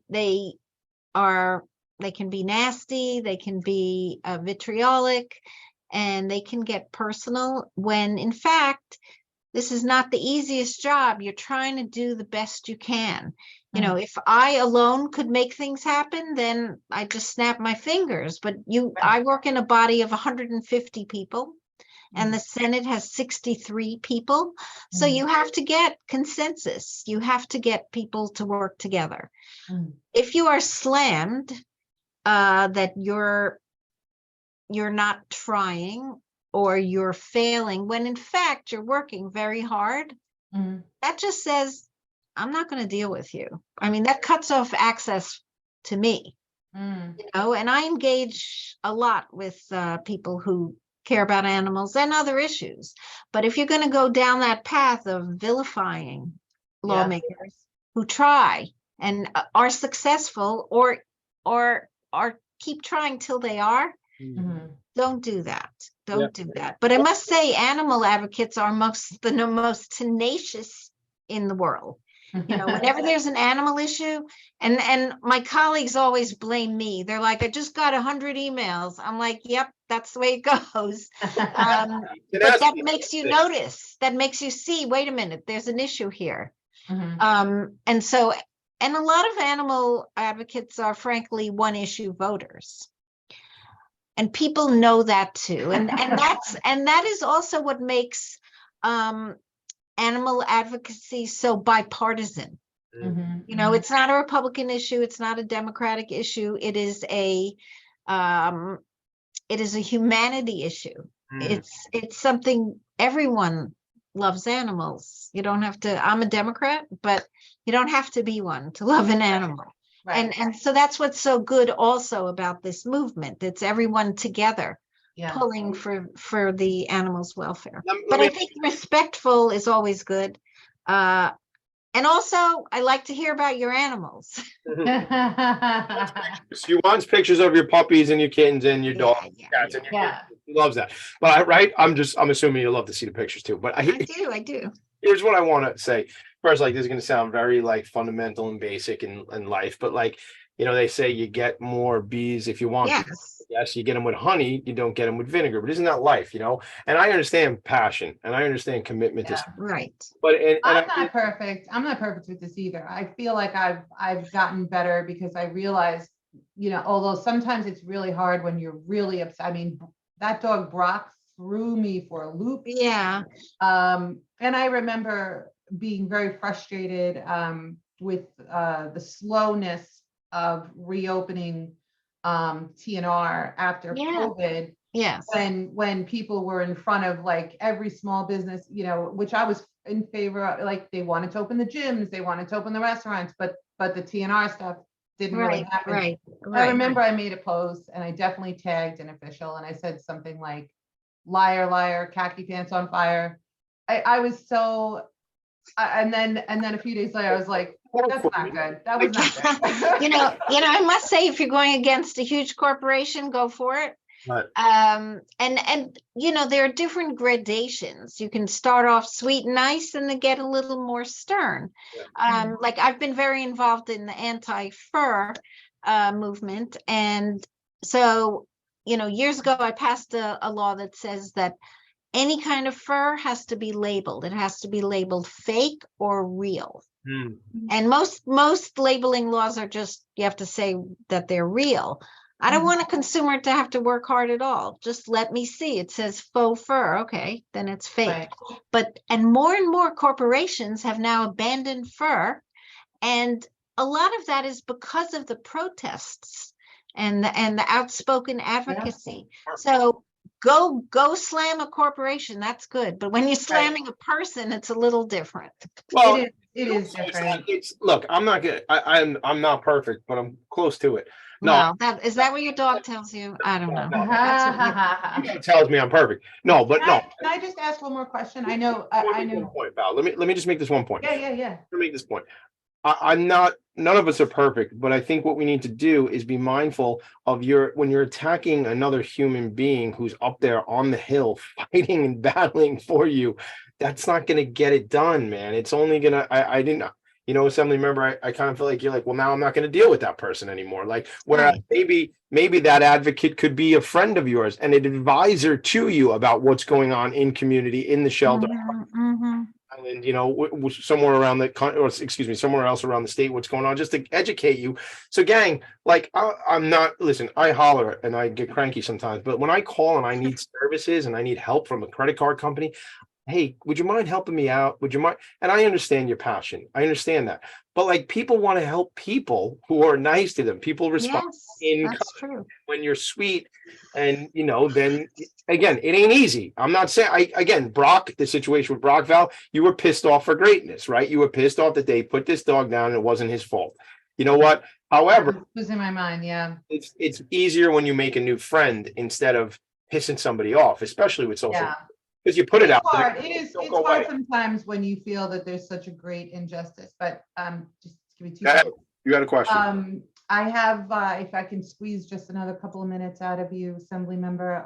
can be nasty, they can be vitriolic, and they can get personal when in fact this is not the easiest job. You're trying to do the best you can. If I alone could make things happen, then I just snap my fingers. But I work in a body of 150 people, and the Senate has 63 people. So you have to get consensus. You have to get people to work together. If you are slammed that you're not trying or you're failing when in fact you're working very hard, that just says, I'm not going to deal with you. I mean, that cuts off access to me, and I engage a lot with people who care about animals and other issues. But if you're going to go down that path of vilifying lawmakers who try and are successful or are keep trying till they are, don't do that. Don't do that. But I must say, animal advocates are the most tenacious in the world. Whenever there's an animal issue, and my colleagues always blame me. They're like, I just got 100 emails. I'm like, yep, that's the way it goes. But that makes you notice. That makes you see, wait a minute, there's an issue here. And a lot of animal advocates are frankly one issue voters. And people know that too. And that is also what makes animal advocacy so bipartisan. It's not a Republican issue, it's not a Democratic issue. It is a humanity issue. It's something everyone loves animals. You don't have to, I'm a Democrat, but you don't have to be one to love an animal. Right. And so that's what's so good also about this movement. It's everyone together pulling for the animals' welfare. But I think respectful is always good. And also, I like to hear about your animals. She wants pictures of your puppies and your kittens and your dogs, cats, and your kids. She loves that. But I'm assuming you love to see the pictures too. But I do. Here's what I want to say. First, this is going to sound very fundamental and basic in life, but they say you get more bees if you want. Yes, you get them with honey, you don't get them with vinegar. But isn't that life? And I understand passion and I understand commitment to right. But I'm not perfect. I'm not perfect with this either. I feel like I've gotten better because I realized, although sometimes it's really hard when you're really upset. I mean, that dog Brock's threw me for a loop. Yeah. And I remember being very frustrated with the slowness of reopening TNR after Yeah. COVID, Yes. when people were in front of like every small business, you know, which I was in favor of. Like they wanted to open the gyms, they wanted to open the restaurants, but the TNR stuff didn't really happen. Right. I remember I made a post and I definitely tagged an official and I said something like, liar, liar, khaki pants on fire. I was so, and then a few days later, I was like, that's not good. That was not good. you know, I must say, if you're going against a huge corporation, go for it. Right. And you know, there are different gradations. You can start off sweet and nice and then get a little more stern. Like I've been very involved in the anti-fur movement. And so, you know, years ago, I passed a law that says that any kind of fur has to be labeled. It has to be labeled fake or real. And most labeling laws are just, you have to say that they're real. I don't want a consumer to have to work hard at all. Just let me see. It says faux fur. Okay, then it's fake. Right. But, and more corporations have now abandoned fur. And a lot of that is because of the protests and the outspoken advocacy. So go slam a corporation. That's good. But when you're slamming a person, it's a little different. Well, it is different. Look, I'm not good. I'm not perfect, but I'm close to it. No, Well, is that what your dog tells you? I don't know. That's what it tells me I'm perfect. No, but no. Can I just ask one more question? I know. One point, Val. Let me just make this one point. Yeah. Let me make this point. I'm not, none of us are perfect, but I think what we need to do is be mindful of when you're attacking another human being who's up there on the hill fighting and battling for you. That's not going to get it done, man. It's only going to, I didn't, you know, assembly member, I kind of feel like you're like, well, now I'm not going to deal with that person anymore. Like, whereas maybe that advocate could be a friend of yours and an advisor to you about what's going on in community, in the shelter. Island, you know, somewhere around somewhere else around the state, what's going on, just to educate you. So gang, like I'm not, listen, I holler and I get cranky sometimes, but when I call and I need services and I need help from a credit card company, hey, would you mind helping me out? Would you mind? And I understand your passion. I understand that. But like, people want to help people who are nice to them. People respond that's true. When you're sweet. And, you know, then again, it ain't easy. I'm not saying, Brock, the situation with Brock, Val, you were pissed off for greatness, right? You were pissed off that they put this dog down and it wasn't his fault. You know what? However, it was in my mind. Yeah. It's easier when you make a new friend instead of pissing somebody off, especially with social media. Because you put it out there. It's hard sometimes when you feel that there's such a great injustice, but just give me 2 seconds. You got a question? I have, if I can squeeze just another couple of minutes out of you, Assembly Member.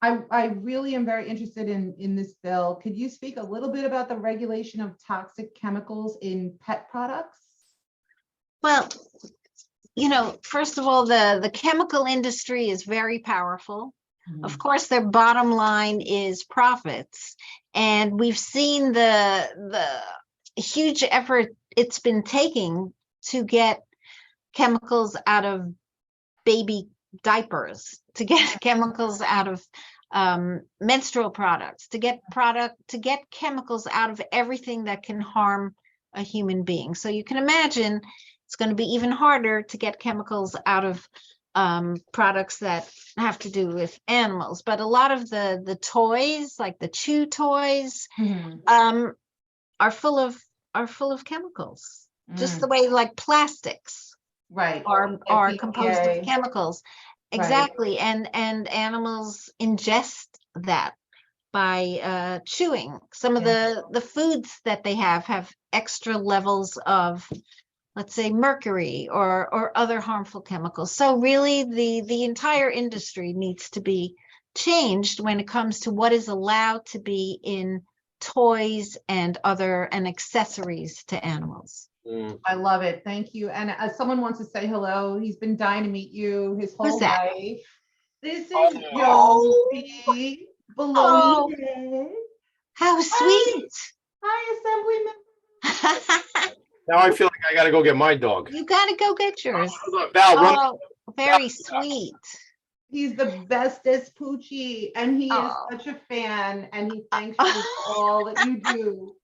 I really am very interested in this bill. Could you speak a little bit about the regulation of toxic chemicals in pet products? Well, you know, first of all, the chemical industry is very powerful. Of course, their bottom line is profits. And we've seen the huge effort it's been taking to get chemicals out of baby diapers, to get chemicals out of menstrual products, to get chemicals out of everything that can harm a human being. So you can imagine it's going to be even harder to get chemicals out of products that have to do with animals. But a lot of the toys, like the chew toys, are full of chemicals, just the way like plastics are composed of chemicals. Exactly. And animals ingest that by chewing. Some of the foods that they have extra levels of, let's say, mercury or other harmful chemicals. So really the entire industry needs to be changed when it comes to what is allowed to be in toys and accessories to animals. I love it. Thank you. And someone wants to say hello. He's been dying to meet you his whole life. This is Josie below. How sweet. Hi, Assemblyman. Now I feel like I got to go get my dog. You got to go get yours. Val, run. Very sweet. He's the bestest Poochie, and he is Oh. such a fan, and he thanks you for all that you do,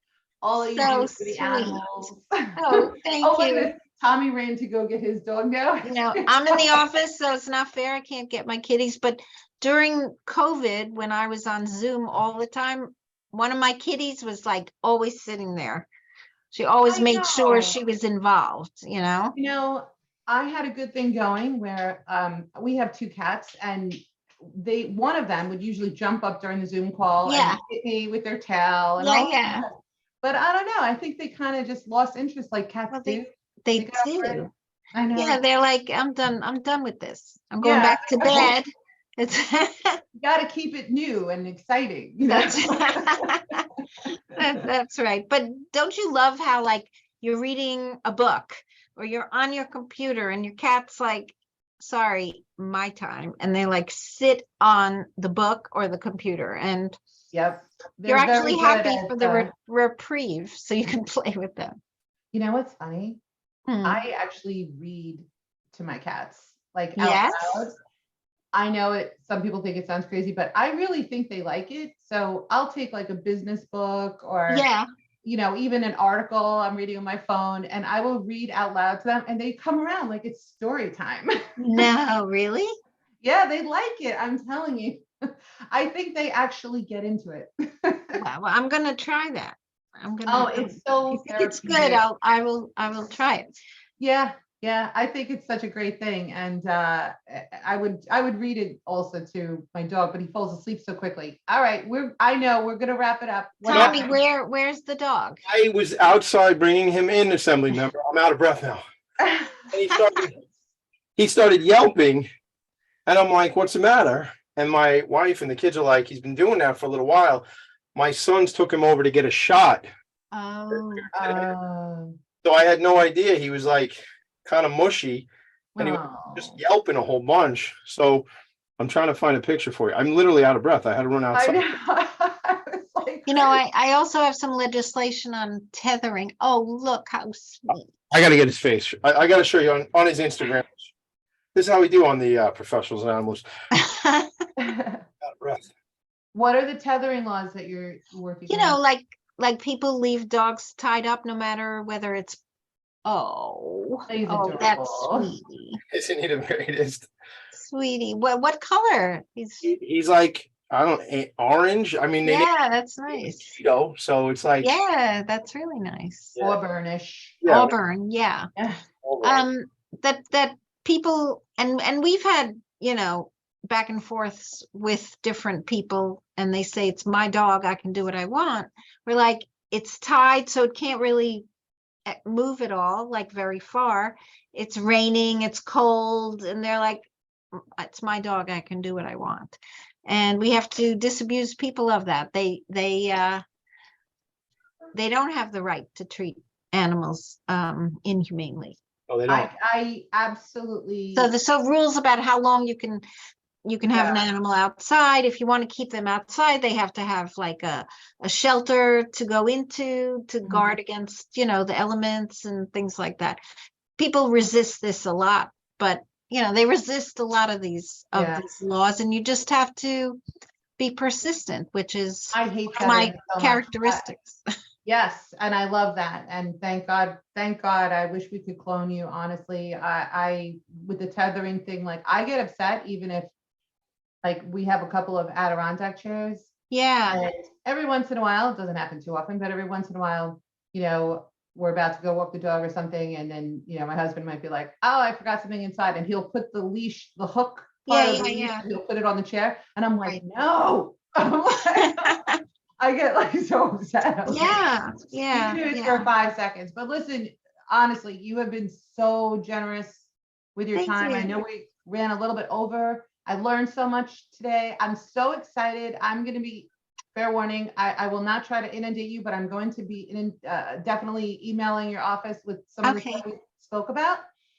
all that you So do for the sweet. animals. Oh, thank Oh, look you. at this. Tommy ran to go get his dog now. You know, I'm in the office, so it's not fair. I can't get my kitties. But during COVID, when I was on Zoom all the time, one of my kitties was like always sitting there. She always I made sure know. she was involved, you know? You know, I had a good thing going where we have two cats, and one of them would usually jump up during the Zoom call Yeah. and hit me with their tail and Yeah, all yeah. that. But I don't know. I think they kind of just lost interest like cats Well, do. they got over it. do. I know. Yeah, they're like, I'm done with this. I'm going Yeah. back to bed. It's You got to keep it new and exciting. You know? that's right. But don't you love how like you're reading a book or you're on your computer and your cat's like, sorry, my time. And they like sit on the book or the computer and Yep. you're They're very actually good happy at, for the reprieve so you can play with them. you know what's funny? Hmm. I actually read to my cats, like out Yes. loud. I know some people think it sounds crazy, but I really think they like it. So I'll take like a business book or, Yeah. you know, even an article I'm reading on my phone, and I will read out loud to them, and they come around like it's story time. No, really? Yeah, they like it. I'm telling you. I think they actually get into it. Well, I'm gonna try that. Oh, it's so If it's good, therapeutic. I will try it. Yeah, yeah, I think it's such a great thing, and I would read it also to my dog, but he falls asleep so quickly. All right, I know we're gonna wrap it up. What Tommy, happened? where's the dog? I was outside bringing him in, assembly member. I'm out of breath now. And he started yelping, and I'm like, what's the matter? And my wife and the kids are like, he's been doing that for a little while. My sons took him over to get a shot. Oh, So I had no idea. He was like kind of mushy and he was just oh. yelping a whole bunch. So I'm trying to find a picture for you. I'm literally out of breath. I had to run I outside. know. I was like, you know, I also have some legislation on tethering. Oh, look how sweet. I got to get his face. I got to show you on his Instagram. This is how we do on the professionals and animals. Out of breath. what are the tethering laws that you're working You on? know, like people leave dogs tied up no matter whether it's He's that's adorable. sweetie. Isn't he the greatest? Sweetie. What color? He's like, I don't orange. I mean, they Yeah, that's nice. Cheeto, so it's like Yeah, that's really nice. Yeah. Auburnish. Yeah. Auburn, yeah. That people and we've had, you know, back and forths with different people and they say it's my dog, I can do what I want. We're like, it's tied, so it can't really move at all, like very far. It's raining, it's cold, and they're like, it's my dog, I can do what I want. And we have to disabuse people of that. They don't have the right to treat animals inhumanely. Oh, they don't. I absolutely. So rules about how long you can have an animal outside. If you want to keep them outside, they have to have like a shelter to go into to guard against, you know, the elements and things like that. People resist this a lot, but you know, they resist a lot of these laws, and you just have to be persistent, which is I hate my so characteristics. Yes, and I love that. And thank God, I wish we could clone you. Honestly, I with the tethering thing, like I get upset even if like we have a couple of Adirondack chairs. Yeah. And every once in a while, it doesn't happen too often, but every once in a while, you know, we're about to go walk the dog or something. And then, you know, my husband might be like, oh, I forgot something inside. And he'll put the leash, the hook part of the leash, and he'll put it on the chair. And I'm like, no. I get like so upset. Yeah. You can do it for 5 seconds. But listen, honestly, you have been so generous with your time. I know we ran a little bit over. I learned so much today. I'm so excited. I'm going to be, fair warning, I will not try to inundate you, but I'm going to be definitely emailing your office with some of the stuff we spoke about.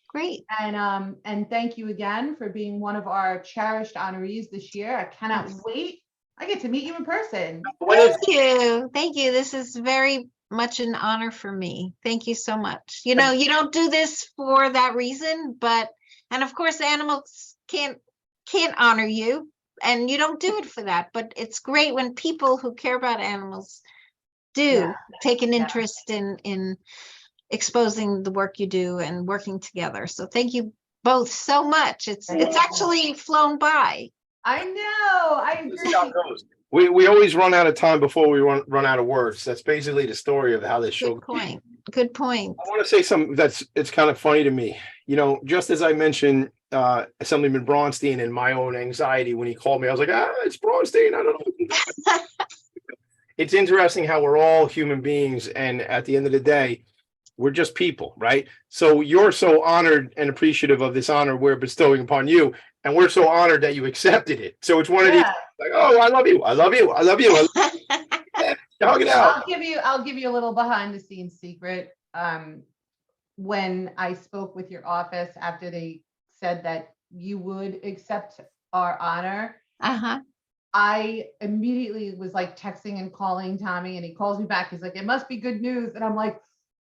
Great. And thank you again for being one of our cherished honorees this year. I cannot wait. I get to meet you in person. Thank you. Thank you. This is very much an honor for me. Thank you so much. You know, you don't do this for that reason, but, and of course, animals can't can't honor you, and you don't do it for that. But it's great when people who care about animals do Yeah. take an Yeah. interest in exposing the work you do and working together. So thank you both so much. It's actually flown by. I know. I This is how agree. it goes. We always run out of time before we run out of words. That's basically the story of how this show Good point. Good point. I want to say something it's kind of funny to me. You know, just as I mentioned Assemblyman Braunstein and my own anxiety when he called me, I was like, it's Braunstein. I don't know. It's interesting how we're all human beings, and at the end of the day, we're just people, right? So you're so honored and appreciative of this honor we're bestowing upon you, and we're so honored that you accepted it. So it's one of these Yeah. like, oh, I love you, I love you, I love you. Hug it out. I'll give you a little behind the scenes secret. When I spoke with your office after they said that you would accept our honor, Uh-huh. I immediately was like texting and calling Tommy, and he calls me back. He's like, it must be good news. And I'm like,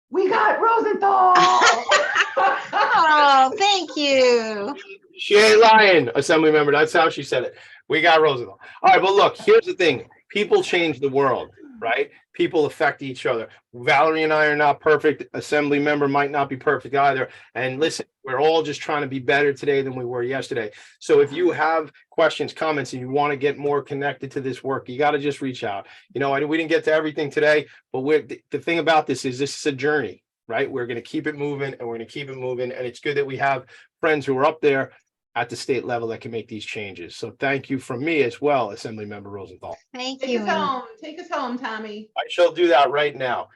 we got Rosenthal. Oh, thank you. She ain't lying, Assembly member. That's how she said it. We got Roosevelt. All right, but look, here's the thing. People change the world, right? People affect each other. Valerie and I are not perfect. Assembly member might not be perfect either. And listen, we're all just trying to be better today than we were yesterday. So if you have questions, comments, and you want to get more connected to this work, you got to just reach out. You know, we didn't get to everything today, but the thing about this is a journey, right? We're going to keep it moving, and we're going to keep it moving. And it's good that we have friends who are up there at the state level that can make these changes. So thank you from me as well, Assembly Member Rosenthal. Thank Take you. us home. Take us home, Tommy. I shall do that right now.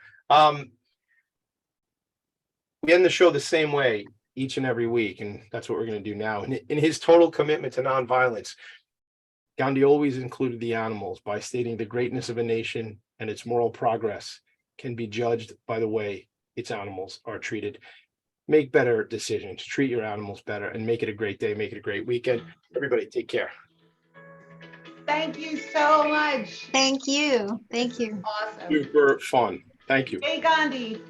We end the show the same way each and every week, and that's what we're going to do now. In his total commitment to nonviolence, Gandhi always included the animals by stating the greatness of a nation and its moral progress can be judged by the way its animals are treated. Make better decisions, treat your animals better, and make it a great day, make it a great weekend. Everybody take care. Thank you so much. Thank you. Thank you. Awesome. Super fun. Thank you. Hey, Gandhi.